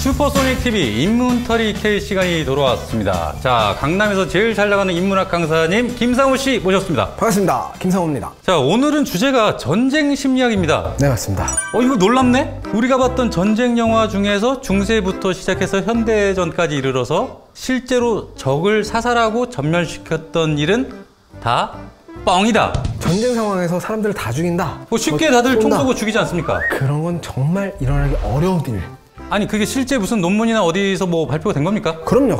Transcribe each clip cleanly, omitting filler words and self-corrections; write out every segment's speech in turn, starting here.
슈퍼소닉 TV 인문터리 K 시간이 돌아왔습니다. 자, 강남에서 제일 잘 나가는 인문학 강사님 김상우 씨 모셨습니다. 반갑습니다. 김상우입니다. 자, 오늘은 주제가 전쟁 심리학입니다. 네, 맞습니다. 이거 놀랍네? 우리가 봤던 전쟁 영화 중에서 중세부터 시작해서 현대전까지 이르러서 실제로 적을 사살하고 전멸시켰던 일은 다 뻥이다. 전쟁 상황에서 사람들을 다 죽인다. 쉽게 다들 총 쏘고 죽이지 않습니까? 그런 건 정말 일어나기 어려운 일. 아니, 그게 실제 무슨 논문이나 어디서 뭐 발표가 된 겁니까? 그럼요.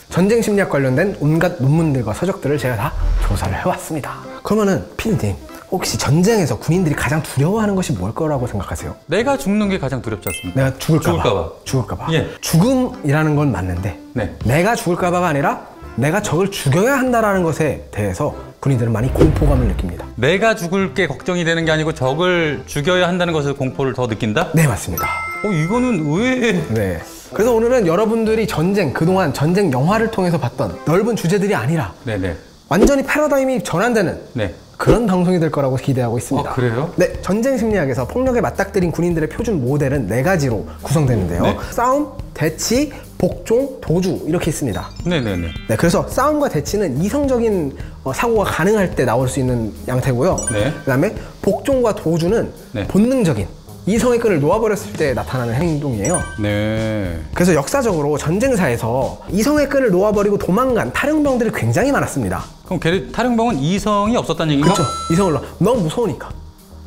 전쟁 심리학 관련된 온갖 논문들과 서적들을 제가 다 조사를 해왔습니다. 그러면은 피디님, 혹시 전쟁에서 군인들이 가장 두려워하는 것이 뭘 거라고 생각하세요? 내가 죽는 게 가장 두렵지 않습니까? 내가 죽을까봐. 예. 죽음이라는 건 맞는데 네. 내가 죽을까봐가 아니라 내가 적을 죽여야 한다는 것에 대해서 군인들은 많이 공포감을 느낍니다. 내가 죽을 게 걱정이 되는 게 아니고 적을 죽여야 한다는 것을 공포를 더 느낀다? 네, 맞습니다. 이거는 의외의... 네. 그래서 오늘은 여러분들이 그동안 전쟁 영화를 통해서 봤던 넓은 주제들이 아니라 네네. 완전히 패러다임이 전환되는 네. 그런 방송이 될 거라고 기대하고 있습니다. 그래요? 네, 전쟁 심리학에서 폭력에 맞닥뜨린 군인들의 표준 모델은 4가지로 구성되는데요. 네. 싸움, 대치, 복종, 도주 이렇게 있습니다. 네네네. 네, 그래서 싸움과 대치는 이성적인 사고가 가능할 때 나올 수 있는 양태고요. 네. 그다음에 복종과 도주는 네. 본능적인 이성의 끈을 놓아버렸을 때 나타나는 행동이에요. 네. 그래서 역사적으로 전쟁사에서 이성의 끈을 놓아버리고 도망간 탈영병들이 굉장히 많았습니다. 그럼 탈영병은 이성이 없었다는 얘기인가? 그렇죠. 이성을 너무 무서우니까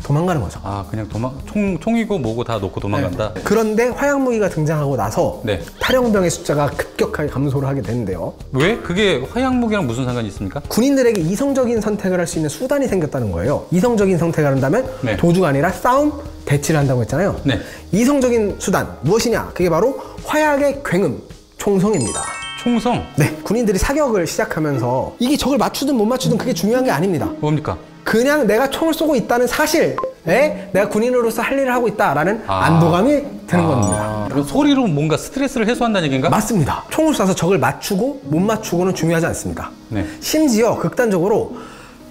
도망가는 거죠. 그냥 총이고 뭐고 다 놓고 도망간다? 네. 그런데 화약무기가 등장하고 나서 네. 탈영병의 숫자가 급격하게 감소를 하게 되는데요. 왜? 그게 화약무기랑 무슨 상관이 있습니까? 군인들에게 이성적인 선택을 할 수 있는 수단이 생겼다는 거예요. 이성적인 선택을 한다면 네. 도주가 아니라 싸움, 대치를 한다고 했잖아요. 네. 이성적인 수단 무엇이냐? 그게 바로 화약의 굉음, 총성입니다. 총성? 네, 군인들이 사격을 시작하면서 이게 적을 맞추든 못 맞추든 그게 중요한 게 아닙니다. 뭡니까? 그냥 내가 총을 쏘고 있다는 사실에 내가 군인으로서 할 일을 하고 있다라는 안도감이 드는 겁니다. 그럼 소리로 뭔가 스트레스를 해소한다는 얘기인가? 맞습니다. 총을 쏴서 적을 맞추고 못 맞추고는 중요하지 않습니다. 네. 심지어 극단적으로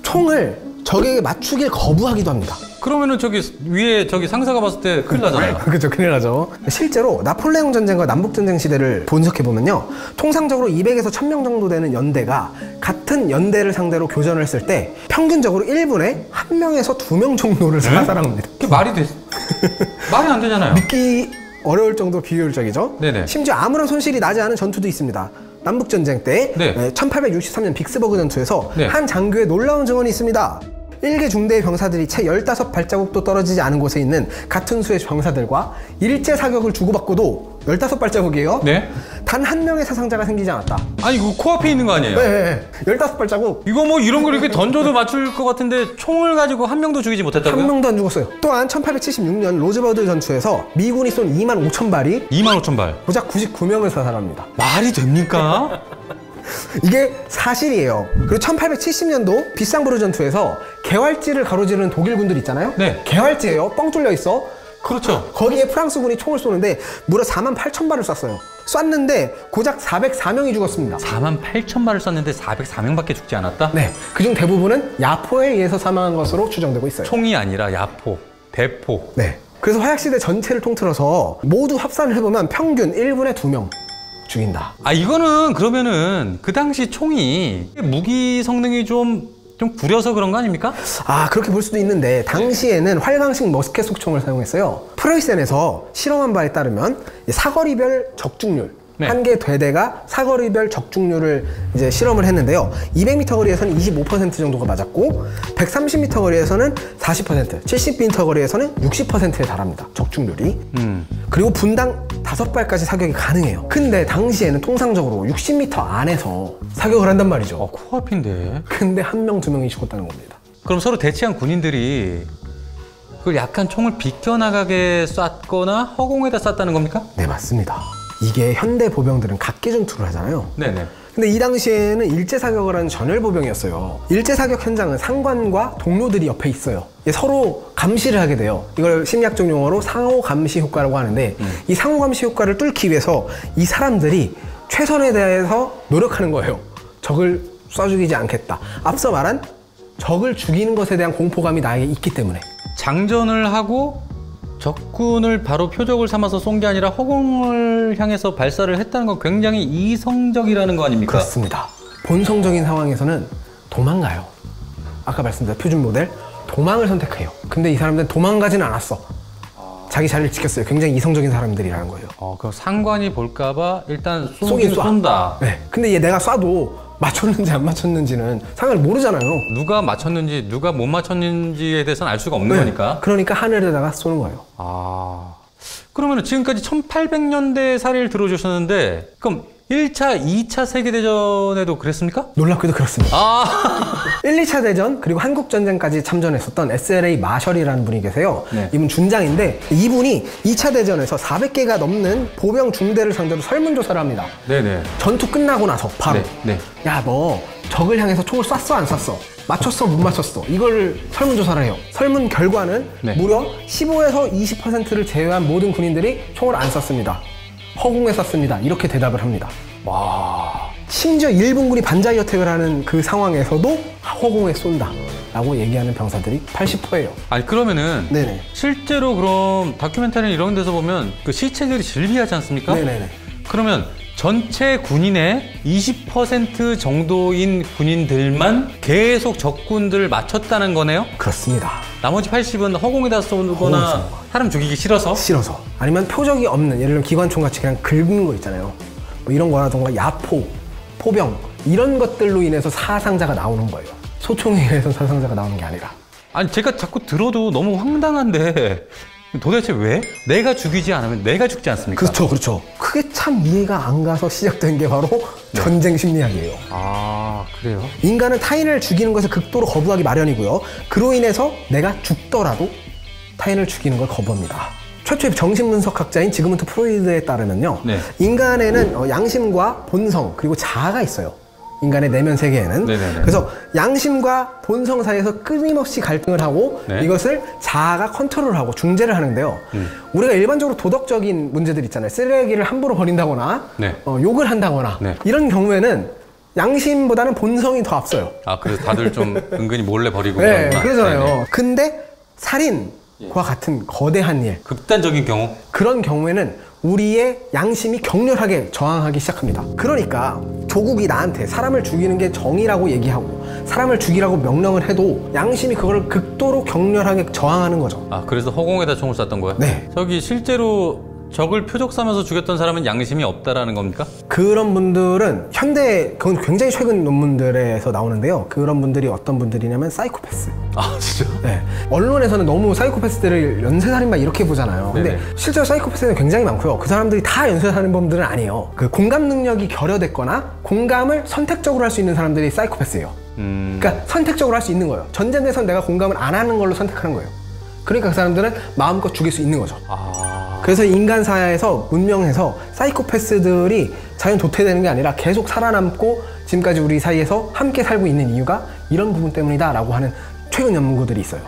총을 적에게 맞추길 거부하기도 합니다. 그러면은 위에 상사가 봤을 때 큰일 나잖아요. 그렇죠, 큰일 나죠. 실제로 나폴레옹 전쟁과 남북전쟁 시대를 분석해보면요, 통상적으로 200에서 1000명 정도 되는 연대가 같은 연대를 상대로 교전을 했을 때 평균적으로 1분에 1명에서 2명 정도를 사살합니다. 그게 말이 말이 안 되잖아요. 믿기 어려울 정도로 비효율적이죠. 네네. 심지어 아무런 손실이 나지 않은 전투도 있습니다. 남북전쟁 때 1863년 빅스버그 전투에서 한 장교의 놀라운 증언이 있습니다. 1개 중대의 병사들이 채 15발자국도 떨어지지 않은 곳에 있는 같은 수의 병사들과 일제 사격을 주고받고도 15발자국이에요? 네. 단 한 명의 사상자가 생기지 않았다. 아니, 이거 코앞에 있는 거 아니에요? 네. 15발자국. 이거 뭐 이런 걸 이렇게 던져도 맞출 것 같은데 총을 가지고 한 명도 죽이지 못했다고요? 한 명도 안 죽었어요. 또한 1876년 로즈버드 전투에서 미군이 쏜 25,000발이 25,000발. 고작 99명을 사살합니다. 말이 됩니까? 이게 사실이에요. 그리고 1870년도 비상브루 전투에서 개활지를 가로지르는 독일군들 있잖아요. 네. 개활지예요. 뻥 뚫려 있어. 그렇죠. 거기에 프랑스군이 총을 쏘는데 무려 48,000발을 쐈어요. 쐈는데 고작 404명이 죽었습니다. 48,000발을 쐈는데 404명밖에 죽지 않았다? 네. 그중 대부분은 야포에 의해서 사망한 것으로 추정되고 있어요. 총이 아니라 야포, 대포. 네. 그래서 화약시대 전체를 통틀어서 모두 합산을 해보면 평균 1분에 2명 죽인다. 이거는 그러면은 그 당시 총이 무기 성능이 좀 구려서 그런 거 아닙니까? 그렇게 볼 수도 있는데 당시에는 활강식 머스켓 속총을 사용했어요. 프로이센에서 실험한 바에 따르면 사거리별 적중률, 한 개 되대가 사거리별 적중률을 이제 실험을 했는데요. 200m 거리에서는 25% 정도가 맞았고 130m 거리에서는 40%, 70m 거리에서는 60%에 달합니다. 적중률이. 그리고 분당 5발까지 사격이 가능해요. 근데 당시에는 통상적으로 60m 안에서 사격을 한단 말이죠. 코앞인데. 근데 1명, 2명이 죽었다는 겁니다. 그럼 서로 대치한 군인들이 그걸 약간 총을 비껴나가게 쐈거나 허공에다 쐈다는 겁니까? 네, 맞습니다. 이게 현대 보병들은 각기 전투를 하잖아요. 네네. 근데 이 당시에는 일제 사격을 하는 전열 보병이었어요. 일제 사격 현장은 상관과 동료들이 옆에 있어요. 서로 감시를 하게 돼요. 이걸 심리학적 용어로 상호 감시 효과라고 하는데 이 상호 감시 효과를 뚫기 위해서 이 사람들이 최선에 대해서 노력하는 거예요. 적을 쏴 죽이지 않겠다. 앞서 말한 적을 죽이는 것에 대한 공포감이 나에게 있기 때문에. 장전을 하고 적군을 바로 표적을 삼아서 쏜 게 아니라 허공을 향해서 발사를 했다는 건 굉장히 이성적이라는 거 아닙니까? 그렇습니다. 본성적인 상황에서는 도망가요. 아까 말씀드린 표준 모델, 도망을 선택해요. 근데 이 사람들은 도망가지는 않았어. 자기 자리를 지켰어요. 굉장히 이성적인 사람들이라는 거예요. 그럼 상관이 볼까봐 일단 쏘긴 쏴. 쏜다. 네. 근데 얘 내가 쏴도 맞췄는지 안 맞췄는지는 상관을 모르잖아요. 누가 맞췄는지 누가 못 맞췄는지에 대해서는 알 수가 없는 거니까. 그러니까 하늘에다가 쏘는 거예요. 그러면 지금까지 1800년대 사례를 들어주셨는데 그럼 1차, 2차 세계대전에도 그랬습니까? 놀랍게도 그렇습니다. 1, 2차 대전 그리고 한국전쟁까지 참전했었던 SLA 마셜이라는 분이 계세요. 네. 이분 준장인데 이분이 2차 대전에서 400개가 넘는 보병 중대를 상대로 설문조사를 합니다. 네네. 전투 끝나고 나서 바로 네. 야, 너 적을 향해서 총을 쐈어 안 쐈어? 맞췄어 못 맞췄어? 이걸 설문조사를 해요. 설문 결과는 네. 무려 15에서 20%를 제외한 모든 군인들이 총을 안 쐈습니다. 허공에 쐈습니다. 이렇게 대답을 합니다. 와. 심지어 일본군이 반자이 어택을 하는 그 상황에서도 허공에 쏜다 라고 얘기하는 병사들이 80%예요. 아니 그러면은 네네. 실제로 그럼 다큐멘터리 이런 데서 보면 그 시체들이 질비하지 않습니까? 네네네. 그러면 전체 군인의 20% 정도인 군인들만 계속 적군들을 맞췄다는 거네요? 그렇습니다. 나머지 80은 허공에다 쏘거나 사람 죽이기 싫어서? 아니면 표적이 없는, 예를 들면 기관총 같이 그냥 긁는 거 있잖아요. 뭐 이런 거라던가 야포, 포병 이런 것들로 인해서 사상자가 나오는 거예요. 소총에 의해서 사상자가 나오는 게 아니라. 아니 제가 자꾸 들어도 너무 황당한데 도대체 왜? 내가 죽이지 않으면 내가 죽지 않습니까? 그렇죠. 그게 참 이해가 안 가서 시작된 게 바로 전쟁 심리학이에요. 그래요? 인간은 타인을 죽이는 것을 극도로 거부하기 마련이고요. 그로 인해서 내가 죽더라도 타인을 죽이는 걸 거부합니다. 최초의 정신분석학자인 지그문트 프로이드에 따르면요. 네. 인간에는 양심과 본성 그리고 자아가 있어요. 인간의 내면 세계에는. 네네네. 그래서 양심과 본성 사이에서 끊임없이 갈등을 하고 네. 이것을 자아가 컨트롤하고 중재를 하는데요. 우리가 일반적으로 도덕적인 문제들 있잖아요. 쓰레기를 함부로 버린다거나 네. 욕을 한다거나 네. 이런 경우에는 양심보다는 본성이 더 앞서요. 그래서 다들 좀 은근히 몰래 버리고 네, 그러구나. 그러잖아요. 네네. 근데 살인과 같은 거대한 일, 극단적인 경우? 그런 경우에는 우리의 양심이 격렬하게 저항하기 시작합니다. 그러니까 조국이 나한테 사람을 죽이는 게 정의라고 얘기하고 사람을 죽이라고 명령을 해도 양심이 그걸 극도로 격렬하게 저항하는 거죠. 그래서 허공에다 총을 쐈던 거야? 네. 저기 실제로 적을 표적 삼아서 죽였던 사람은 양심이 없다라는 겁니까? 그런 분들은 그건 굉장히 최근 논문들에서 나오는데요. 그런 분들이 어떤 분들이냐면 사이코패스. 진짜? 네. 언론에서는 너무 사이코패스들을 연쇄살인마 이렇게 보잖아요. 근데 네네. 실제로 사이코패스는 굉장히 많고요. 그 사람들이 다 연쇄살인범들은 아니에요. 그 공감 능력이 결여됐거나 공감을 선택적으로 할 수 있는 사람들이 사이코패스예요. 그러니까 선택적으로 할 수 있는 거예요. 전쟁에서 내가 공감을 안 하는 걸로 선택하는 거예요. 그러니까 그 사람들은 마음껏 죽일 수 있는 거죠. 그래서 인간사회에서 문명해서 사이코패스들이 자연 도태되는 게 아니라 계속 살아남고 지금까지 우리 사이에서 함께 살고 있는 이유가 이런 부분 때문이다 라고 하는 최근 연구들이 있어요.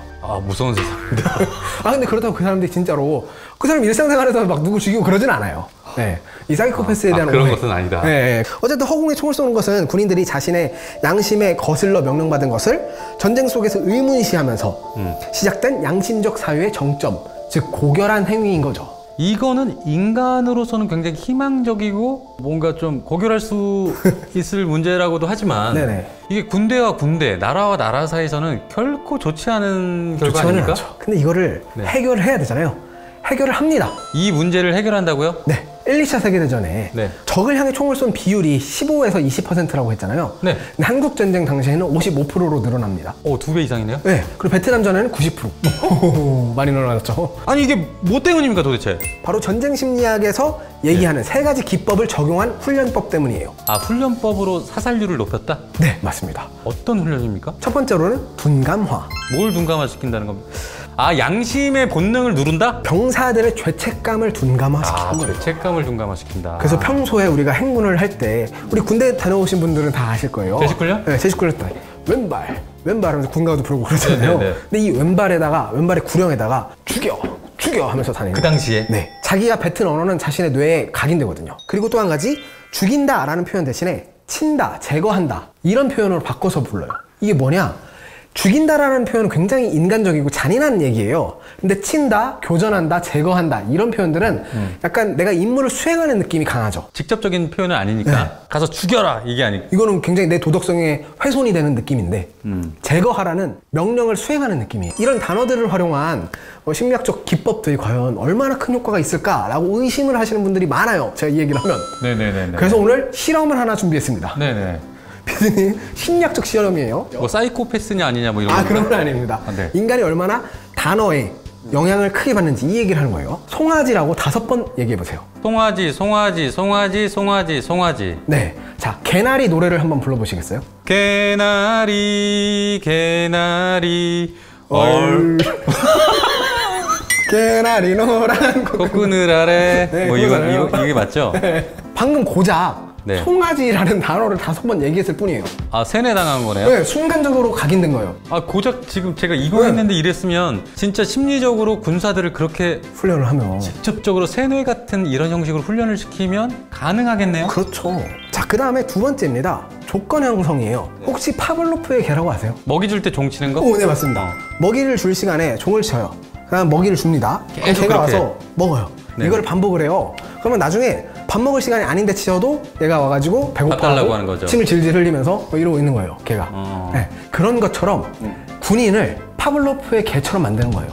무서운 세상입니다. 근데 그렇다고 그 사람들이 진짜로 그 사람 일상생활에서 막 누구 죽이고 그러진 않아요. 네. 이 사이코패스에 대한 그런 오해. 것은 아니다. 네. 어쨌든 허공에 총을 쏘는 것은 군인들이 자신의 양심에 거슬러 명령받은 것을 전쟁 속에서 의문시하면서 시작된 양심적 사유의 정점, 즉 고결한 행위인 거죠. 이거는 인간으로서는 굉장히 희망적이고 뭔가 좀 고결할 수 있을 문제라고도 하지만 네네. 이게 군대와 군대, 나라와 나라 사이에서는 결코 좋지 않은 결과 아닙니까? 않죠. 근데 이거를 네. 해결을 해야 되잖아요. 해결을 합니다. 이 문제를 해결한다고요? 네. 1, 2차 세계대전에 네. 적을 향해 총을 쏜 비율이 15에서 20%라고 했잖아요. 네. 근데 한국전쟁 당시에는 55%로 늘어납니다. 2배 이상이네요? 네. 그리고 베트남전에는 90%. 많이 늘어났죠. 아니 이게 뭐 때문입니까 도대체? 바로 전쟁 심리학에서 얘기하는 세 가지 기법을 적용한 훈련법 때문이에요. 훈련법으로 사살률을 높였다? 네, 맞습니다. 어떤 훈련입니까? 첫 번째로는 둔감화. 뭘 둔감화시킨다는 겁니까? 양심의 본능을 누른다? 병사들의 죄책감을 둔감화시키는 거예요. 죄책감을 둔감화시킨다. 그래서 평소에 우리가 행군을 할 때 우리 군대 다녀오신 분들은 다 아실 거예요. 제식훈련? 네, 제식훈련 때 왼발 하면서 군가도 부르고 그러잖아요. 네네네. 근데 이 왼발의 구령에다가 죽여 하면서 다니는 그 당시에? 네. 자기가 뱉은 언어는 자신의 뇌에 각인되거든요. 그리고 또 한 가지 죽인다라는 표현 대신에 친다, 제거한다 이런 표현으로 바꿔서 불러요. 이게 뭐냐? 죽인다라는 표현은 굉장히 인간적이고 잔인한 얘기예요. 근데 친다, 교전한다, 제거한다 이런 표현들은 약간 내가 임무를 수행하는 느낌이 강하죠. 직접적인 표현은 아니니까 가서 죽여라 이게 아니고 이거는 굉장히 내 도덕성에 훼손이 되는 느낌인데 제거하라는 명령을 수행하는 느낌이에요. 이런 단어들을 활용한 심리학적 기법들이 과연 얼마나 큰 효과가 있을까라고 의심을 하시는 분들이 많아요. 제가 이 얘기를 하면. 네네네. 그래서 오늘 실험을 하나 준비했습니다. 네네. 피디님, 심리학적 실험이에요. 뭐 사이코패스냐 아니냐 뭐 이런 아, 그런 건 아닙니다. 네. 인간이 얼마나 단어에 영향을 크게 받는지 이 얘기를 하는 거예요. 송아지라고 5번 얘기해 보세요. 송아지, 송아지, 송아지, 송아지, 송아지. 네. 자, 개나리 노래를 한번 불러보시겠어요? 개나리, 개나리, 개나리 노란 코코넛 아래. 네, 뭐 이게 맞죠? 네. 방금 고작 네. 송아지라는 단어를 5번 얘기했을 뿐이에요. 아, 세뇌당한 거네요? 네, 순간적으로 각인된 거예요. 아, 고작 지금 제가 이거 했는데 이랬으면 진짜 심리적으로 군사들을 그렇게 훈련을 하면. 직접적으로 세뇌 같은 이런 형식으로 훈련을 시키면 가능하겠네요? 그렇죠. 자, 그 다음에 2번째입니다. 조건 형성이에요. 혹시 파블로프의 개라고 아세요? 먹이 줄 때 종 치는 거? 오, 네, 맞습니다. 먹이를 줄 시간에 종을 쳐요. 그다음 먹이를 줍니다. 계속 걔가 그렇게. 와서 먹어요. 네. 이걸 반복을 해요. 그러면 나중에 밥 먹을 시간이 아닌데 치셔도 얘가 와가지고 밥 달라고 배고파하고 하는 거죠. 침을 질질 흘리면서 뭐 이러고 있는 거예요. 걔가. 네, 그런 것처럼 군인을 파블로프의 개처럼 만드는 거예요.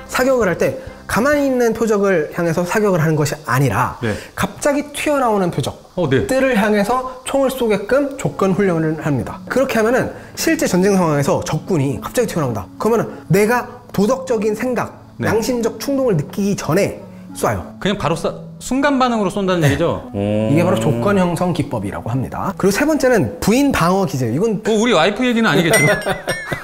사격을 할 때 가만히 있는 표적을 향해서 사격을 하는 것이 아니라 네. 갑자기 튀어나오는 네. 표적들을 향해서 총을 쏘게끔 조건 훈련을 합니다. 그렇게 하면은 실제 전쟁 상황에서 적군이 갑자기 튀어나온다. 그러면은 내가 도덕적인 생각, 네. 양심적 충동을 느끼기 전에 쏴요. 그냥 바로 순간 반응으로 쏜다는 얘기죠? 이게 바로 조건 형성 기법이라고 합니다. 그리고 3번째는 부인 방어 기제. 이건 우리 와이프 얘기는 아니겠죠?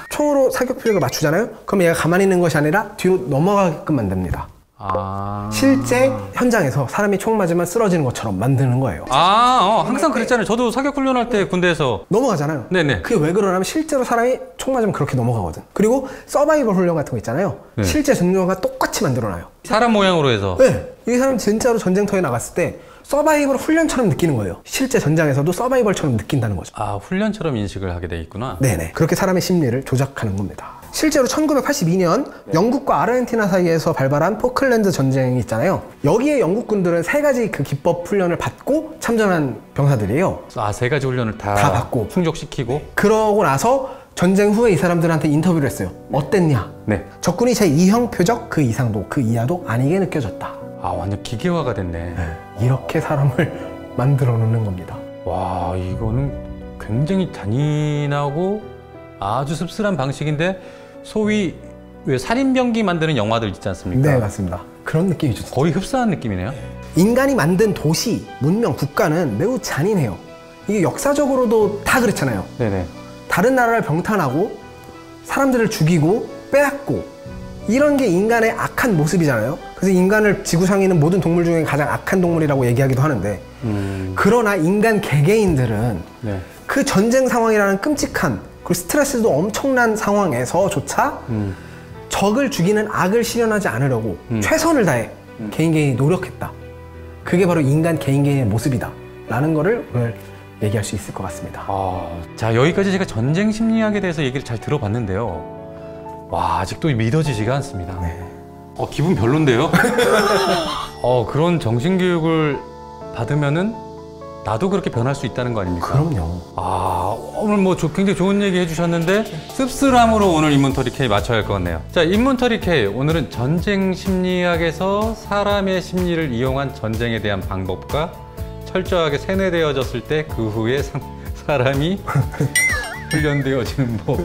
총으로 사격 표적을 맞추잖아요. 그럼 얘가 가만히 있는 것이 아니라 뒤로 넘어가게끔 만듭니다. 아. 실제 현장에서 사람이 총 맞으면 쓰러지는 것처럼 만드는 거예요. 항상 그랬잖아요. 저도 사격 훈련할 때 군대에서. 넘어가잖아요. 네네. 그게 왜 그러냐면 실제로 사람이 총 맞으면 그렇게 넘어가거든. 그리고 서바이벌 훈련 같은 거 있잖아요. 네. 실제 전쟁과 똑같이 만들어놔요. 사람 모양으로 해서. 네. 이 사람 진짜로 전쟁터에 나갔을 때 서바이벌 훈련처럼 느끼는 거예요. 실제 전장에서도 서바이벌처럼 느낀다는 거죠. 아, 훈련처럼 인식을 하게 돼 있구나. 네네. 그렇게 사람의 심리를 조작하는 겁니다. 실제로 1982년 영국과 아르헨티나 사이에서 발발한 포클랜드 전쟁이 있잖아요. 여기에 영국군들은 3가지 그 기법 훈련을 받고 참전한 병사들이에요. 아, 3가지 훈련을 다 받고. 충족시키고. 그러고 나서 전쟁 후에 이 사람들한테 인터뷰를 했어요. 어땠냐? 네. 적군이 제2형 표적 그 이상도 그 이하도 아니게 느껴졌다. 아, 완전 기계화가 됐네. 이렇게 사람을 만들어 놓는 겁니다. 와, 이거는 굉장히 잔인하고 아주 씁쓸한 방식인데 소위 왜 살인병기 만드는 영화들 있지 않습니까? 네, 맞습니다. 그런 느낌이죠. 거의 흡사한 느낌이네요. 인간이 만든 도시, 문명, 국가는 매우 잔인해요. 이게 역사적으로도 다 그렇잖아요. 네네. 다른 나라를 병탄하고 사람들을 죽이고 빼앗고 이런 게 인간의 악한 모습이잖아요. 그래서 인간을 지구상에 있는 모든 동물 중에 가장 악한 동물이라고 얘기하기도 하는데 그러나 인간 개개인들은 네. 그 전쟁 상황이라는 끔찍한 그리고 스트레스도 엄청난 상황에서조차 적을 죽이는 악을 실현하지 않으려고 최선을 다해 개인이 노력했다. 그게 바로 인간 개인의 모습이다 라는 거를 오늘 얘기할 수 있을 것 같습니다. 자, 여기까지 제가 전쟁 심리학에 대해서 얘기를 잘 들어봤는데요. 와, 아직도 믿어지지가 않습니다. 네. 기분 별론데요? 그런 정신교육을 받으면은 나도 그렇게 변할 수 있다는 거 아닙니까? 그럼요. 오늘 뭐 굉장히 좋은 얘기 해주셨는데 씁쓸함으로 오늘 인문터리 K 맞춰야 할 것 같네요. 자, 인문터리 K 오늘은 전쟁 심리학에서 사람의 심리를 이용한 전쟁에 대한 방법과 철저하게 세뇌되어졌을 때 그 후에 사람이 훈련되어지는 법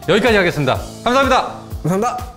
여기까지 하겠습니다. 감사합니다. 감사합니다.